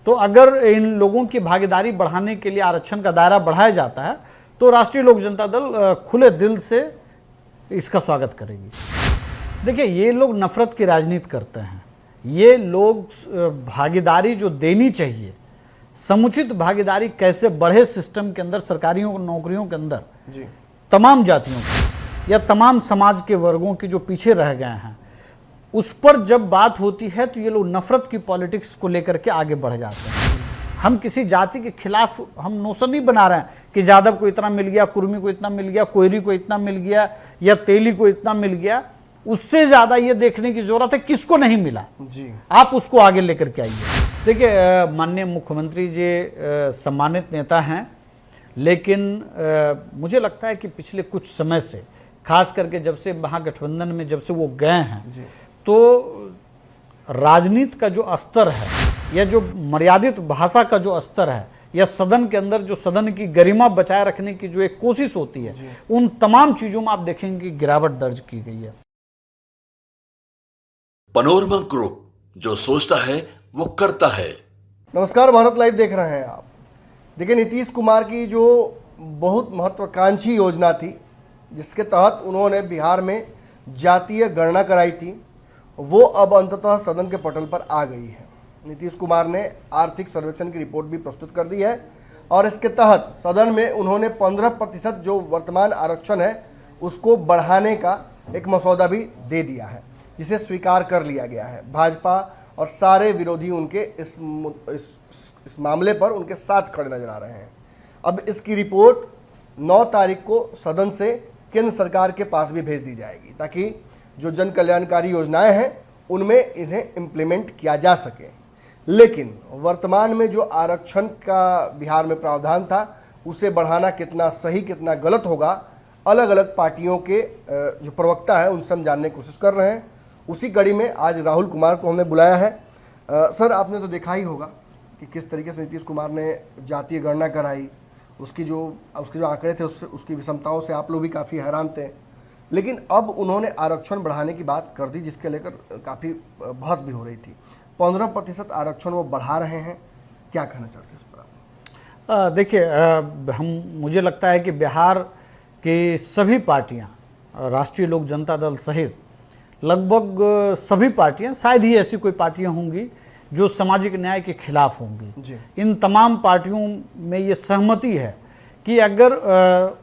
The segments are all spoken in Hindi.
तो अगर इन लोगों की भागीदारी बढ़ाने के लिए आरक्षण का दायरा बढ़ाया जाता है तो राष्ट्रीय लोक जनता दल खुले दिल से इसका स्वागत करेगी। देखिए, ये लोग नफरत की राजनीति करते हैं। ये लोग भागीदारी जो देनी चाहिए, समुचित भागीदारी कैसे बढ़े सिस्टम के अंदर, सरकारी नौकरियों के अंदर जी, तमाम जातियों की या तमाम समाज के वर्गों की जो पीछे रह गए हैं, उस पर जब बात होती है तो ये लोग नफरत की पॉलिटिक्स को लेकर के आगे बढ़ जाते हैं। हम किसी जाति के खिलाफ हम नोशन नहीं बना रहे हैं कि यादव को इतना मिल गया, कुर्मी को इतना मिल गया, कोयरी को इतना मिल गया या तेली को इतना मिल गया। उससे ज्यादा ये देखने की जरूरत है किसको नहीं मिला जी, आप उसको आगे लेकर के आइए। देखिए, माननीय मुख्यमंत्री जी सम्मानित नेता हैं, लेकिन मुझे लगता है कि पिछले कुछ समय से, खास करके जब से महागठबंधन में जब से वो गए हैं जी, तो राजनीति का जो स्तर है या जो मर्यादित भाषा का जो स्तर है या सदन के अंदर जो सदन की गरिमा बचाए रखने की जो एक कोशिश होती है, उन तमाम चीजों में आप देखेंगे कि गिरावट दर्ज की गई है। पनोरमा ग्रुप, जो सोचता है वो करता है। नमस्कार, भारत लाइव देख रहे हैं आप। देखिए, नीतीश कुमार की जो बहुत महत्वाकांक्षी योजना थी, जिसके तहत उन्होंने बिहार में जातीय गणना कराई थी, वो अब अंततः सदन के पटल पर आ गई है। नीतीश कुमार ने आर्थिक सर्वेक्षण की रिपोर्ट भी प्रस्तुत कर दी है और इसके तहत सदन में उन्होंने 15% जो वर्तमान आरक्षण है उसको बढ़ाने का एक मसौदा भी दे दिया है, जिसे स्वीकार कर लिया गया है। भाजपा और सारे विरोधी उनके इस मामले पर उनके साथ खड़े नजर आ रहे हैं। अब इसकी रिपोर्ट 9 तारीख को सदन से केंद्र सरकार के पास भी भेज दी जाएगी, ताकि जो जन कल्याणकारी योजनाएं हैं उनमें इन्हें इम्प्लीमेंट किया जा सके। लेकिन वर्तमान में जो आरक्षण का बिहार में प्रावधान था, उसे बढ़ाना कितना सही कितना गलत होगा, अलग अलग पार्टियों के जो प्रवक्ता है उनसे हम जानने की कोशिश कर रहे हैं। उसी कड़ी में आज राहुल कुमार को हमने बुलाया है। सर, आपने तो देखा ही होगा कि किस तरीके से नीतीश कुमार ने जातीय गणना कराई, उसके जो आंकड़े थे उसकी विषमताओं से आप लोग भी काफ़ी हैरान थे। लेकिन अब उन्होंने आरक्षण बढ़ाने की बात कर दी, जिसके लेकर काफ़ी बहस भी हो रही थी। 15% आरक्षण वो बढ़ा रहे हैं, क्या कहना चाहते हैं इस पर आप? देखिए, मुझे लगता है कि बिहार की सभी पार्टियां, राष्ट्रीय लोक जनता दल सहित लगभग सभी पार्टियां, शायद ही ऐसी कोई पार्टियां होंगी जो सामाजिक न्याय के खिलाफ होंगी। इन तमाम पार्टियों में ये सहमति है कि अगर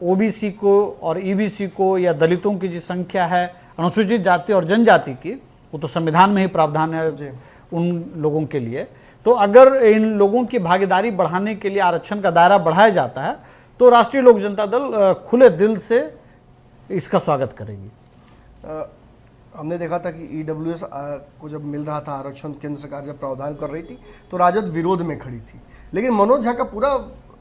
ओबीसी को और ईबीसी को या दलितों की जो संख्या है, अनुसूचित जाति और जनजाति की, वो तो संविधान में ही प्रावधान है उन लोगों के लिए, तो अगर इन लोगों की भागीदारी बढ़ाने के लिए आरक्षण का दायरा बढ़ाया जाता है तो राष्ट्रीय लोक जनता दल खुले दिल से इसका स्वागत करेगी। हमने देखा था कि ईडब्ल्यूएस को जब मिल रहा था आरक्षण, केंद्र सरकार जब प्रावधान कर रही थी तो राजद विरोध में खड़ी थी। लेकिन मनोज झा का पूरा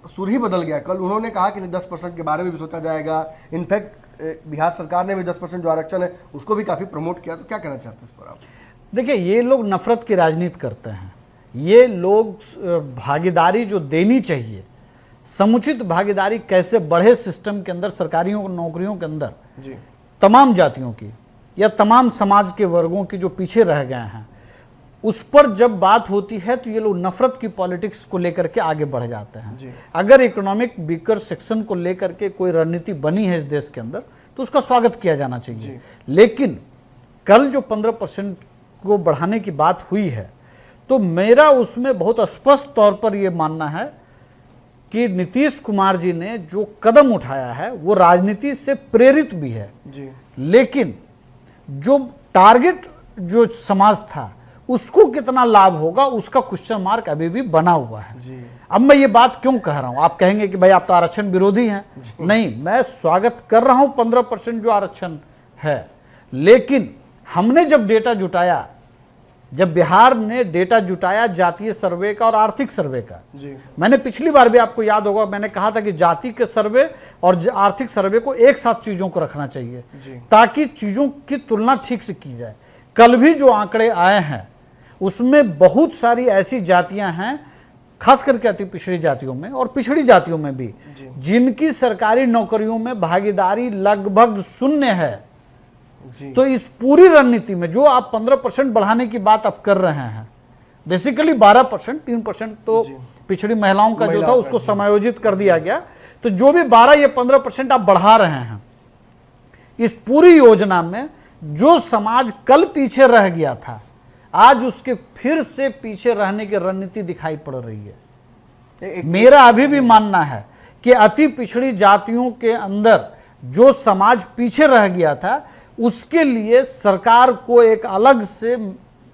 सुर ही बदल गया। कल उन्होंने कहा कि 10% के बारे में भी सोचा जाएगा। इनफैक्ट बिहार सरकार ने भी 10% जो आरक्षण है उसको भी काफ़ी प्रमोट किया। तो क्या कहना चाहते हैं इस पर आप? देखिए, ये लोग नफरत की राजनीति करते हैं। ये लोग भागीदारी जो देनी चाहिए, समुचित भागीदारी कैसे बढ़े सिस्टम के अंदर, सरकारी नौकरियों के अंदर जी, तमाम जातियों की या तमाम समाज के वर्गों की जो पीछे रह गए हैं, उस पर जब बात होती है तो ये लोग नफरत की पॉलिटिक्स को लेकर के आगे बढ़ जाते हैं। अगर इकोनॉमिक वीकर सेक्शन को लेकर के कोई रणनीति बनी है इस देश के अंदर तो उसका स्वागत किया जाना चाहिए। लेकिन कल जो 15% को बढ़ाने की बात हुई है, तो मेरा उसमें बहुत स्पष्ट तौर पर यह मानना है कि नीतीश कुमार जी ने जो कदम उठाया है वो राजनीति से प्रेरित भी है जी। लेकिन जो टारगेट जो समाज था उसको कितना लाभ होगा उसका क्वेश्चन मार्क अभी भी बना हुआ है जी। अब मैं ये बात क्यों कह रहा हूं? आप कहेंगे कि भाई आप तो आरक्षण विरोधी हैं। नहीं, मैं स्वागत कर रहा हूं 15% जो आरक्षण है, लेकिन हमने जब डेटा जुटाया, जब बिहार ने डेटा जुटाया जातीय सर्वे का और आर्थिक सर्वे का, मैंने पिछली बार भी आपको याद होगा मैंने कहा था कि जाति के सर्वे और आर्थिक सर्वे को एक साथ चीजों को रखना चाहिए ताकि चीजों की तुलना ठीक से की जाए। कल भी जो आंकड़े आए हैं उसमें बहुत सारी ऐसी जातियां हैं, खास करके अति पिछड़ी जातियों में और पिछड़ी जातियों में भी, जिनकी सरकारी नौकरियों में भागीदारी लगभग शून्य है। तो इस पूरी रणनीति में जो आप 15% बढ़ाने की बात आप कर रहे हैं, बेसिकली 12%, 3% तो पिछड़ी महिलाओं का जो था उसको समायोजित कर दिया गया। तो जो भी 12 या 15% आप बढ़ा रहे हैं, इस पूरी योजना में जो समाज कल पीछे रह गया था, आज उसके फिर से पीछे रहने की रणनीति दिखाई पड़ रही है। मेरा अभी भी मानना है कि अति पिछड़ी जातियों के अंदर जो समाज पीछे रह गया था, उसके लिए सरकार को एक अलग से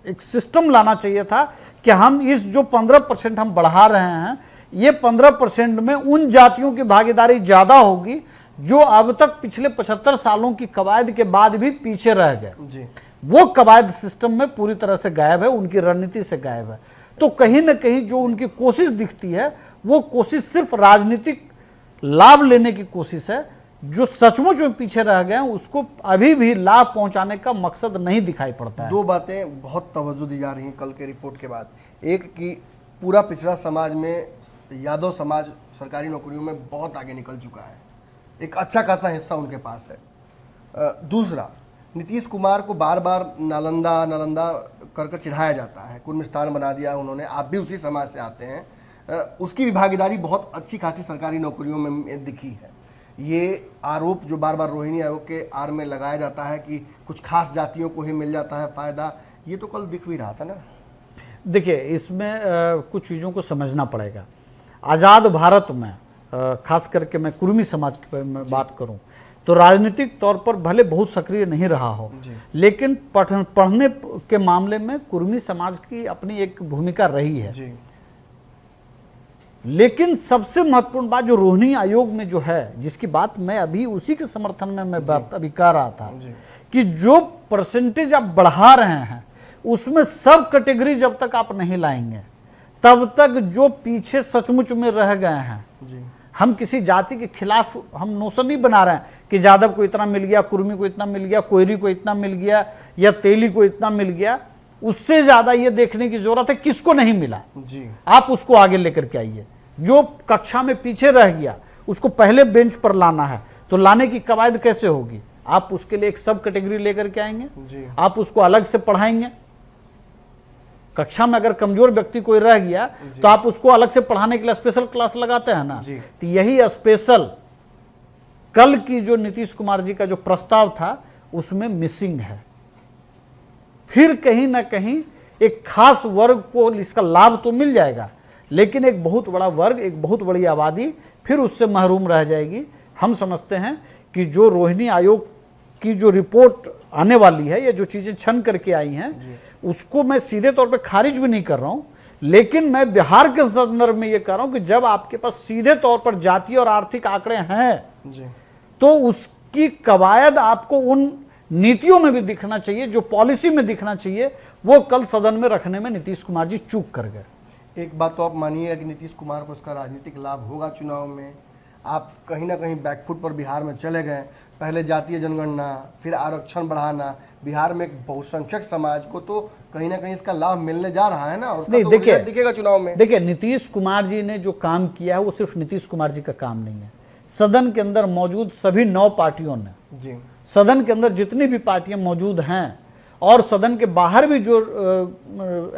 एक सिस्टम लाना चाहिए था कि हम इस जो 15% हम बढ़ा रहे हैं, ये 15% में उन जातियों की भागीदारी ज्यादा होगी जो अब तक पिछले 75 सालों की कवायद के बाद भी पीछे रह गए। वो कवायद सिस्टम में पूरी तरह से गायब है, उनकी रणनीति से गायब है। तो कहीं ना कहीं जो उनकी कोशिश दिखती है, वो कोशिश सिर्फ राजनीतिक लाभ लेने की कोशिश है। जो सचमुच में पीछे रह गए हैं उसको अभी भी लाभ पहुंचाने का मकसद नहीं दिखाई पड़ता है। दो बातें बहुत तवज्जो दी जा रही हैं कल के रिपोर्ट के बाद। एक कि पूरा पिछड़ा समाज में यादव समाज सरकारी नौकरियों में बहुत आगे निकल चुका है, एक अच्छा खासा हिस्सा उनके पास है। दूसरा, नीतीश कुमार को बार बार नालंदा कर चिढ़ाया जाता है, कुर्मिस्तान बना दिया उन्होंने, आप भी उसी समाज से आते हैं। उसकी भी भागीदारी बहुत अच्छी खासी सरकारी नौकरियों में दिखी है। ये आरोप जो बार बार रोहिणी आयोग के आड़ में लगाया जाता है कि कुछ खास जातियों को ही मिल जाता है फायदा, ये तो कल दिख भी रहा था ना। देखिए, इसमें कुछ चीज़ों को समझना पड़ेगा। आज़ाद भारत में खास करके मैं कुर्मी समाज की बात करूं तो राजनीतिक तौर पर भले बहुत सक्रिय नहीं रहा हो, लेकिन पढ़ने के मामले में कुर्मी समाज की अपनी एक भूमिका रही है। लेकिन सबसे महत्वपूर्ण बात जो रोहिणी आयोग में जो है, जिसकी बात मैं अभी उसी के समर्थन में मैं बात अभी कह रहा था कि जो परसेंटेज आप बढ़ा रहे हैं उसमें सब कैटेगरी जब तक आप नहीं लाएंगे तब तक जो पीछे सचमुच में रह गए हैं, हम किसी जाति के खिलाफ हम नोशन नहीं बना रहे हैं कि यादव को इतना मिल गया, कुर्मी को इतना मिल गया, कोयरी को इतना मिल गया या तेली को इतना मिल गया। उससे ज्यादा ये देखने की जरूरत है किसको नहीं मिला, आप उसको आगे लेकर के आइए। जो कक्षा में पीछे रह गया उसको पहले बेंच पर लाना है, तो लाने की कवायद कैसे होगी? आप उसके लिए एक सब कैटेगरी लेकर के आएंगे, आप उसको अलग से पढ़ाएंगे। कक्षा में अगर कमजोर व्यक्ति कोई रह गया तो आप उसको अलग से पढ़ाने के लिए स्पेशल क्लास लगाते हैं ना। तो यही स्पेशल कल की जो नीतीश कुमार जी का जो प्रस्ताव था उसमें मिसिंग है। फिर कहीं ना कहीं एक खास वर्ग को इसका लाभ तो मिल जाएगा, लेकिन एक बहुत बड़ा वर्ग, एक बहुत बड़ी आबादी फिर उससे महरूम रह जाएगी। हम समझते हैं कि जो रोहिणी आयोग की जो रिपोर्ट आने वाली है, या जो चीजें छन करके आई हैं, उसको मैं सीधे तौर पे खारिज भी नहीं कर रहा हूं, लेकिन मैं बिहार के संदर्भ में ये कह रहा हूं कि जब आपके पास सीधे तौर पर जातीय और आर्थिक आंकड़े हैं तो उसकी कवायद आपको उन नीतियों में भी दिखना चाहिए, जो पॉलिसी में दिखना चाहिए। वो कल सदन में रखने में नीतीश कुमार जी चूक कर गए। एक बात तो आप मानिएगा कि नीतीश कुमार को इसका राजनीतिक लाभ होगा चुनाव में। आप कहीं ना कहीं बैकफुट पर बिहार में चले गए, पहले जातीय जनगणना, फिर आरक्षण बढ़ाना, बिहार में एक बहुसंख्यक समाज को तो कहीं ना कहीं इसका लाभ मिलने जा रहा है ना, और उसका तो रिजल्ट दिखेगा चुनाव में। देखिए, नीतीश कुमार जी ने जो काम किया है वो सिर्फ नीतीश कुमार जी का काम नहीं है। सदन के अंदर मौजूद सभी 9 पार्टियों ने, सदन के अंदर जितनी भी पार्टियां मौजूद हैं और सदन के बाहर भी जो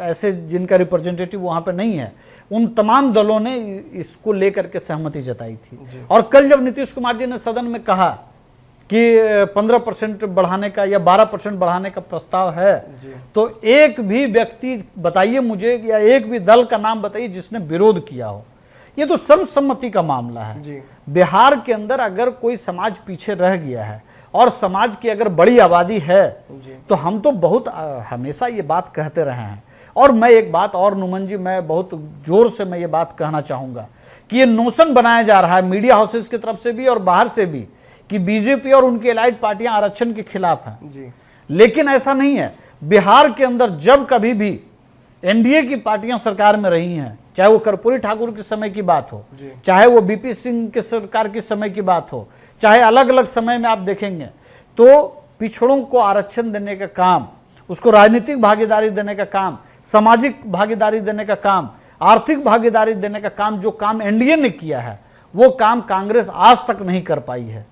ऐसे जिनका रिप्रेजेंटेटिव वहां पे नहीं है, उन तमाम दलों ने इसको लेकर के सहमति जताई थी। और कल जब नीतीश कुमार जी ने सदन में कहा कि 15% बढ़ाने का या 12% बढ़ाने का प्रस्ताव है, तो एक भी व्यक्ति बताइए मुझे, या एक भी दल का नाम बताइए जिसने विरोध किया हो। ये तो सर्वसम्मति का मामला है। बिहार के अंदर अगर कोई समाज पीछे रह गया है और समाज की अगर बड़ी आबादी है, तो हम तो बहुत हमेशा ये बात कहते रहे हैं। और मैं एक बात और नुमन जी, मैं बहुत जोर से मैं ये बात कहना चाहूंगा कि ये नोशन बनाया जा रहा है मीडिया हाउसेस की तरफ से भी और बाहर से भी कि बीजेपी और उनकी एलाइड पार्टियां आरक्षण के खिलाफ हैं। लेकिन ऐसा नहीं है। बिहार के अंदर जब कभी भी एनडीए की पार्टियां सरकार में रही हैं, चाहे वो कर्पूरी ठाकुर के समय की बात हो, चाहे वो बीपी सिंह के सरकार के समय की बात हो, चाहे अलग अलग समय में आप देखेंगे, तो पिछड़ों को आरक्षण देने का काम, उसको राजनीतिक भागीदारी देने का काम, सामाजिक भागीदारी देने का काम, आर्थिक भागीदारी देने का काम, जो काम एनडीए ने किया है, वो काम कांग्रेस आज तक नहीं कर पाई है।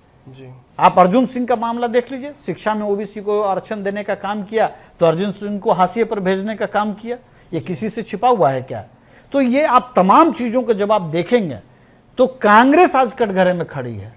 आप अर्जुन सिंह का मामला देख लीजिए, शिक्षा में ओबीसी को आरक्षण देने का काम किया तो अर्जुन सिंह को हाशिए पर भेजने का काम किया। ये किसी से छिपा हुआ है क्या? तो ये आप तमाम चीजों को जब आप देखेंगे तो कांग्रेस आज कटघरे में खड़ी है,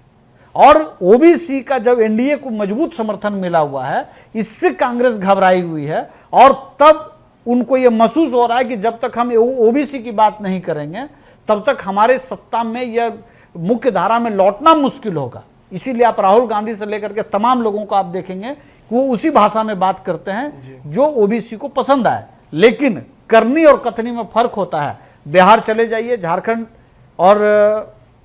और ओबीसी का जब एनडीए को मजबूत समर्थन मिला हुआ है, इससे कांग्रेस घबराई हुई है, और तब उनको यह महसूस हो रहा है कि जब तक हम ओबीसी की बात नहीं करेंगे तब तक हमारे सत्ता में यह मुख्य धारा में लौटना मुश्किल होगा। इसीलिए आप राहुल गांधी से लेकर के तमाम लोगों को आप देखेंगे कि वो उसी भाषा में बात करते हैं जो ओबीसी को पसंद आए, लेकिन करनी और कथनी में फर्क होता है। बिहार चले जाइए, झारखंड और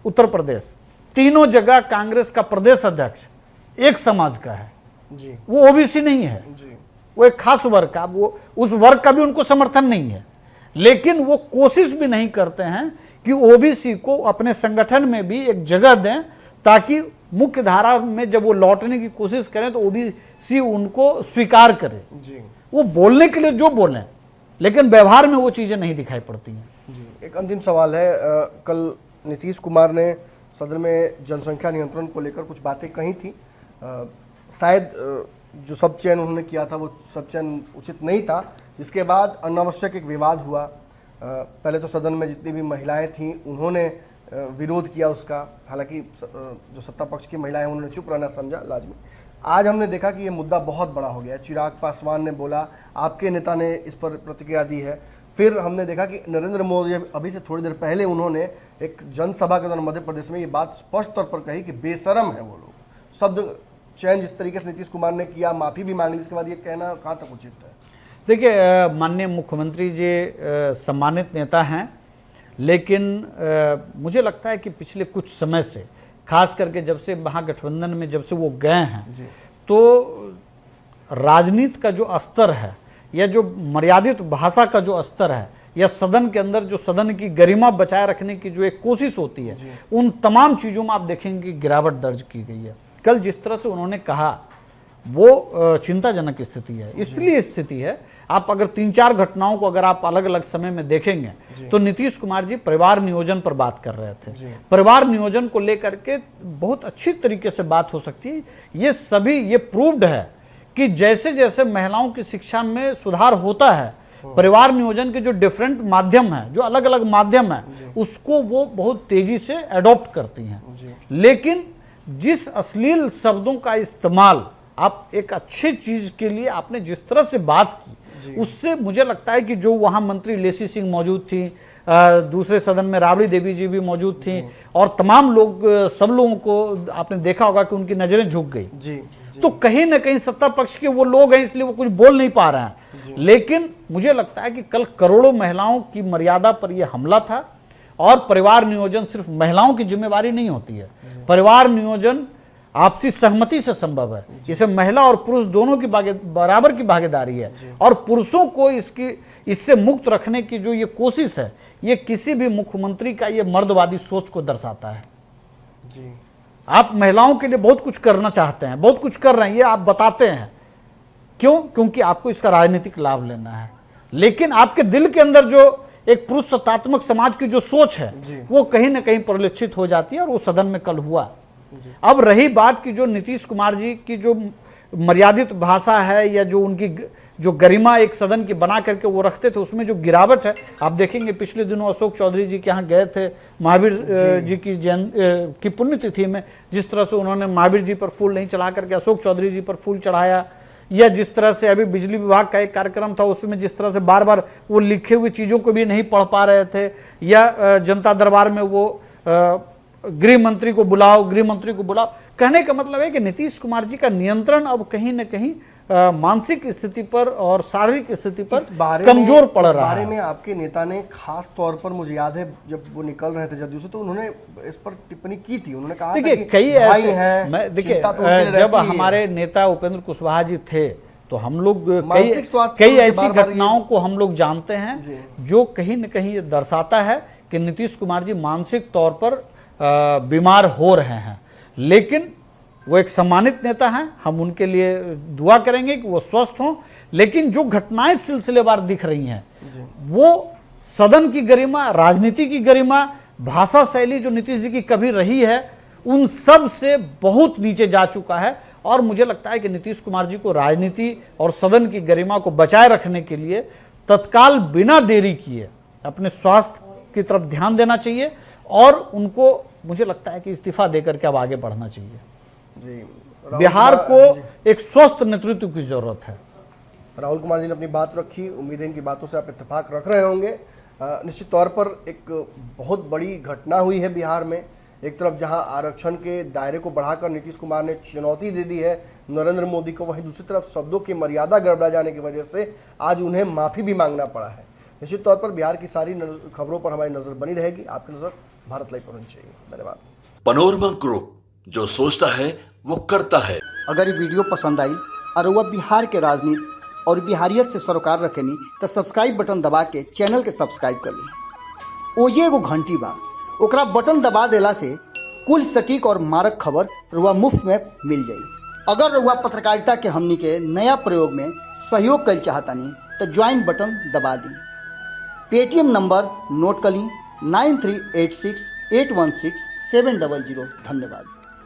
उत्तर प्रदेश, तीनों जगह कांग्रेस का प्रदेश अध्यक्ष एक समाज का है जी, वो ओबीसी नहीं है जी, वो एक खास वर्ग का, वो उस वर्ग का भी उनको समर्थन नहीं है, लेकिन वो कोशिश भी नहीं करते हैं कि ओबीसी को अपने संगठन में भी एक जगह दें, ताकि मुख्य धारा में जब वो लौटने की कोशिश करें तो ओबीसी उनको स्वीकार करे। जी, वो बोलने के लिए जो बोलें, लेकिन व्यवहार में वो चीजें नहीं दिखाई पड़ती हैं। जी। एक अंतिम सवाल है, कल नीतीश कुमार ने सदन में जनसंख्या नियंत्रण को लेकर कुछ बातें कही थी। शायद जो सब चयन उन्होंने किया था वो सब चयन उचित नहीं था, जिसके बाद अनावश्यक एक विवाद हुआ। पहले तो सदन में जितनी भी महिलाएं थीं उन्होंने विरोध किया उसका, हालांकि जो सत्ता पक्ष की महिलाएं उन्होंने चुप रहना समझा लाजमी। आज हमने देखा कि ये मुद्दा बहुत बड़ा हो गया। चिराग पासवान ने बोला, आपके नेता ने इस पर प्रतिक्रिया दी है। फिर हमने देखा कि नरेंद्र मोदी अभी से थोड़ी देर पहले उन्होंने एक जनसभा के दौरान मध्य प्रदेश में ये बात स्पष्ट तौर पर कही कि बेशरम है वो लोग। शब्द चयन जिस तरीके से नीतीश कुमार ने किया, माफी भी मांग ली, इसके बाद ये कहना कहाँ तक उचित है? देखिए, माननीय मुख्यमंत्री जी सम्मानित नेता हैं, लेकिन मुझे लगता है कि पिछले कुछ समय से, खास करके जब से महागठबंधन में जब से वो गए हैं, तो राजनीति का जो स्तर है या जो मर्यादित भाषा का जो स्तर है या सदन के अंदर जो सदन की गरिमा बचाए रखने की जो एक कोशिश होती है, उन तमाम चीज़ों में आप देखेंगे कि गिरावट दर्ज की गई है। कल जिस तरह से उन्होंने कहा वो चिंताजनक स्थिति है। इसलिए स्थिति है, आप अगर 3-4 घटनाओं को अगर आप अलग अलग समय में देखेंगे तो नीतीश कुमार जी परिवार नियोजन पर बात कर रहे थे। परिवार नियोजन को लेकर के बहुत अच्छी तरीके से बात हो सकती है। ये सभी ये प्रूव्ड है कि जैसे जैसे महिलाओं की शिक्षा में सुधार होता है, परिवार नियोजन के जो डिफरेंट माध्यम है, जो अलग अलग माध्यम है, उसको वो बहुत तेजी से अडॉप्ट करती हैं। लेकिन जिस अश्लील शब्दों का इस्तेमाल आप एक अच्छी चीज के लिए आपने जिस तरह से बात की, उससे मुझे लगता है कि जो वहां मंत्री लेसी सिंह मौजूद थी, दूसरे सदन में राबड़ी देवी जी भी मौजूद थी, और तमाम लोग, सब लोगों को आपने देखा होगा कि उनकी नजरें झुक गई। तो कहीं ना कहीं सत्ता पक्ष के वो लोग हैं, इसलिए वो कुछ बोल नहीं पा रहे हैं। लेकिन मुझे लगता है कि कल करोड़ों महिलाओं की मर्यादा पर यह हमला था, और परिवार नियोजन सिर्फ महिलाओं की जिम्मेवारी नहीं होती है। परिवार नियोजन आपसी सहमति से संभव है। इसे महिला और पुरुष दोनों की बराबर की भागीदारी है, और पुरुषों को इससे मुक्त रखने की जो ये कोशिश है, ये किसी भी मुख्यमंत्री का ये मर्दवादी सोच को दर्शाता है। जी, आप महिलाओं के लिए बहुत कुछ करना चाहते हैं, बहुत कुछ कर रहे हैं, ये आप बताते हैं। क्यों? क्योंकि आपको इसका राजनीतिक लाभ लेना है। लेकिन आपके दिल के अंदर जो एक पुरुष सत्तात्मक समाज की जो सोच है, वो कहीं ना कहीं परिलक्षित हो जाती है, और वो सदन में कल हुआ। अब रही बात की जो नीतीश कुमार जी की जो मर्यादित भाषा है, या जो उनकी जो गरिमा एक सदन की बना करके वो रखते थे, उसमें जो गिरावट है, आप देखेंगे पिछले दिनों अशोक चौधरी जी के यहाँ गए थे, महावीर जी की पुण्यतिथि में जिस तरह से उन्होंने महावीर जी पर फूल नहीं चढ़ा करके अशोक चौधरी जी पर फूल चढ़ाया, या जिस तरह से अभी बिजली विभाग का एक कार्यक्रम था, उसमें जिस तरह से बार बार वो लिखे हुए चीज़ों को भी नहीं पढ़ पा रहे थे, या जनता दरबार में वो गृह मंत्री को बुलाओ, गृह मंत्री को बुलाओ। कहने का मतलब है कि नीतीश कुमार जी का नियंत्रण अब कहीं न कहीं मानसिक स्थिति पर और शारीरिक स्थिति पर कमजोर पड़ रहा है। बारे में आपके नेता ने खास तौर पर, मुझे याद है जब वो निकल रहे थे जदयू से, तो उन्होंने इस पर टिप्पणी की थी। उन्होंने कहा देखिए, कई ऐसे, देखिए जब हमारे नेता उपेंद्र कुशवाहा जी थे, तो हम लोग कई ऐसी घटनाओं को हम लोग जानते हैं जो कहीं न कहीं दर्शाता है कि नीतीश कुमार जी मानसिक तौर पर बीमार हो रहे हैं। लेकिन वो एक सम्मानित नेता हैं, हम उनके लिए दुआ करेंगे कि वो स्वस्थ हों। लेकिन जो घटनाएं सिलसिलेवार दिख रही हैं, वो सदन की गरिमा, राजनीति की गरिमा, भाषा शैली जो नीतीश जी की कभी रही है, उन सब से बहुत नीचे जा चुका है। और मुझे लगता है कि नीतीश कुमार जी को राजनीति और सदन की गरिमा को बचाए रखने के लिए तत्काल बिना देरी किए अपने स्वास्थ्य की तरफ ध्यान देना चाहिए और उनको मुझे लगता है कि इस्तीफा देकर के अब आगे बढ़ना चाहिए। जी, बिहार को एक स्वस्थ नेतृत्व की जरूरत है। राहुल कुमार जी ने अपनी बात रखी, उम्मीद है इनकी बातों से आप इत्तेफाक रख रहे होंगे। निश्चित तौर पर एक बहुत बड़ी घटना हुई है बिहार में। एक तरफ जहां आरक्षण के दायरे को बढ़ाकर नीतीश कुमार ने चुनौती दे दी है नरेंद्र मोदी को, वहीं दूसरी तरफ शब्दों की मर्यादा गड़बड़ा जाने की वजह से आज उन्हें माफी भी मांगना पड़ा है। निश्चित तौर पर बिहार की सारी खबरों पर हमारी नजर बनी रहेगी। आपकी नजर भारत लाइव पर होनी चाहिए। धन्यवाद। पनोरमा ग्रुप, जो सोचता है वो करता है। अगर ये वीडियो पसंद आई और वह बिहार के राजनीति और बिहारियत से सरोकार रखेनी तो सब्सक्राइब बटन दबा के चैनल के सब्सक्राइब कर ली। ओजे एगो घंटी बा, ओकरा बटन दबा देला से कुल सटीक और मारक खबर रुआ मुफ्त में मिल जाई। अगर रुआ पत्रकारिता के हमनी के नया प्रयोग में सहयोग कर चाहतानी तो ज्वाइन बटन दबा दी। पेटीएम नंबर नोट कर ली 9386816700। धन्यवाद।